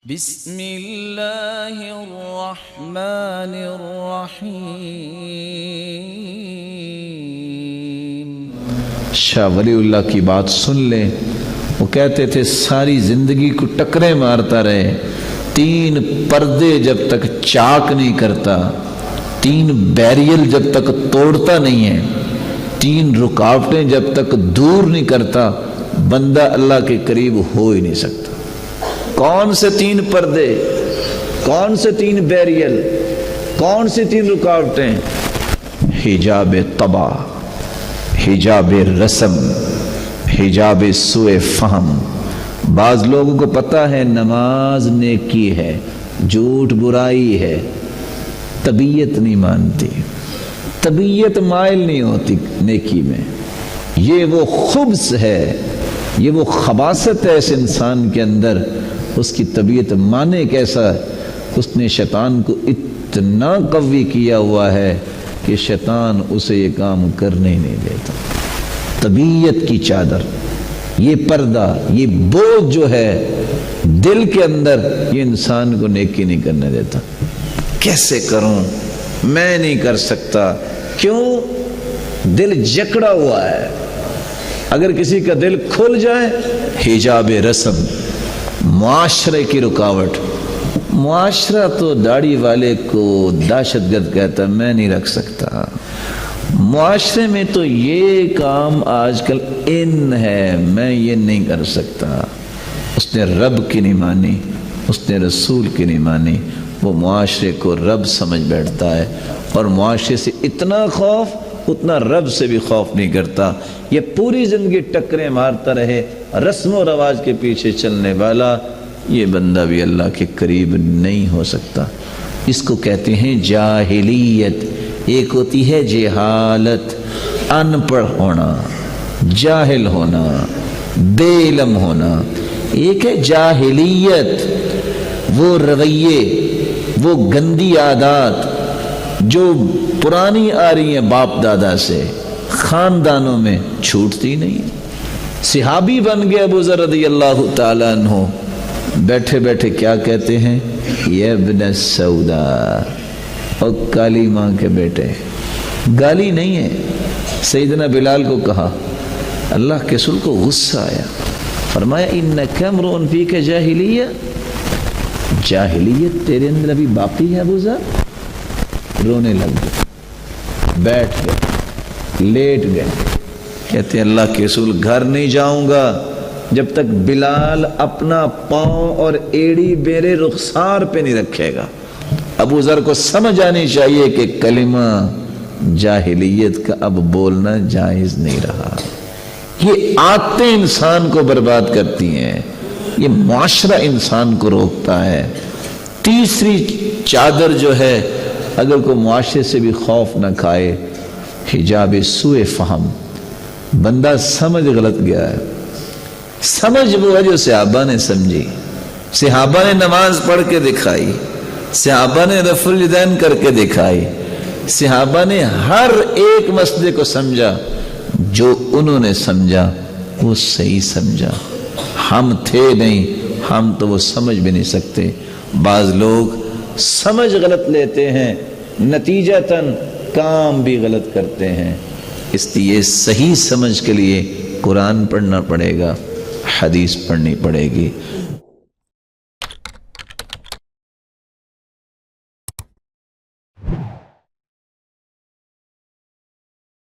بسم اللہ الرحمن الرحیم۔ شاہ ولی اللہ کی بات سن لیں، وہ کہتے تھے ساری زندگی کو ٹکرے مارتا رہے، 3 پردے جب تک چاک نہیں کرتا، 3 بیریل جب تک توڑتا نہیں ہے، 3 رکاوٹیں جب تک دور نہیں کرتا، بندہ اللہ کے قریب ہو ہی نہیں سکتا۔ کون سے 3 پردے، کون سے 3 بیریل، کون سی 3 رکاوٹیں؟ حجاب طبع، حجاب رسم، حجاب سوء فہم۔ بعض لوگوں کو پتہ ہے نماز نیکی ہے، جھوٹ برائی ہے، طبیعت نہیں مانتی، طبیعت مائل نہیں ہوتی نیکی میں۔ یہ وہ خبث ہے، یہ وہ خباثت ہے اس انسان کے اندر، اس کی طبیعت مانے کیسا؟ اس نے شیطان کو اتنا قوی کیا ہوا ہے کہ شیطان اسے یہ کام کرنے ہی نہیں دیتا۔ طبیعت کی چادر، یہ پردہ، یہ بوجھ جو ہے دل کے اندر، یہ انسان کو نیکی نہیں کرنے دیتا۔ کیسے کروں؟ میں نہیں کر سکتا۔ کیوں؟ دل جکڑا ہوا ہے۔ اگر کسی کا دل کھل جائے، حجاب رسم، معاشرے کی رکاوٹ۔ معاشرہ تو داڑھی والے کو دہشت گرد کہتا، میں نہیں رکھ سکتا۔ معاشرے میں تو یہ کام آج کل ان ہے، میں یہ نہیں کر سکتا۔ اس نے رب کی نہیں مانی، اس نے رسول کی نہیں مانی، وہ معاشرے کو رب سمجھ بیٹھتا ہے، اور معاشرے سے اتنا خوف اتنا رب سے بھی خوف نہیں کرتا۔ یہ پوری زندگی ٹکریں مارتا رہے، رسم و رواج کے پیچھے چلنے والا، یہ بندہ بھی اللہ کے قریب نہیں ہو سکتا۔ اس کو کہتے ہیں جاہلیت۔ ایک ہوتی ہے جہالت، ان پڑھ ہونا، جاہل ہونا، بے علم ہونا۔ ایک ہے جاہلیت، وہ رویے، وہ گندی عادات جو پرانی آ رہی ہیں باپ دادا سے، خاندانوں میں چھوٹتی نہیں۔ صحابی بن گئے ابو ذر رضی اللہ تعالیٰ عنہ، بیٹھے بیٹھے کیا کہتے ہیں؟ یا ابن السودا، اور کالی ماں کے بیٹے۔ گالی نہیں ہے۔ سیدنا بلال کو کہا، اللہ کے رسول کو غصہ آیا، فرمایا انک امرؤ فیک جاہلیہ، جاہلیت تیرے اندر ابھی باقی ہے ابو ذر؟ رونے لگ گئے، بیٹھ گئے، لیٹ گئے۔ کہتے ہیں اللہ کے رسول گھر نہیں جاؤں گا جب تک بلال اپنا پاؤں اور ایڑی میرے رخسار پہ نہیں رکھے گا۔ ابو ذر کو سمجھ آنی چاہیے کہ کلمہ جاہلیت کا اب بولنا جائز نہیں رہا۔ یہ عادتیں انسان کو برباد کرتی ہیں، یہ معاشرہ انسان کو روکتا ہے۔ تیسری چادر جو ہے، اگر کوئی معاشرے سے بھی خوف نہ کھائے، حجاب سوء فہم۔ بندہ سمجھ غلط گیا ہے۔ سمجھ وہ ہے جو صحابہ نے سمجھی۔ صحابہ نے نماز پڑھ کے دکھائی، صحابہ نے رفع الیدین کر کے دکھائی، صحابہ نے ہر ایک مسئلے کو سمجھا۔ جو انہوں نے سمجھا وہ صحیح سمجھا، ہم تھے نہیں، ہم تو وہ سمجھ بھی نہیں سکتے۔ بعض لوگ سمجھ غلط لیتے ہیں، نتیجتاً کام بھی غلط کرتے ہیں۔ اس لیے صحیح سمجھ کے لیے قرآن پڑھنا پڑے گا، حدیث پڑھنی پڑے گی۔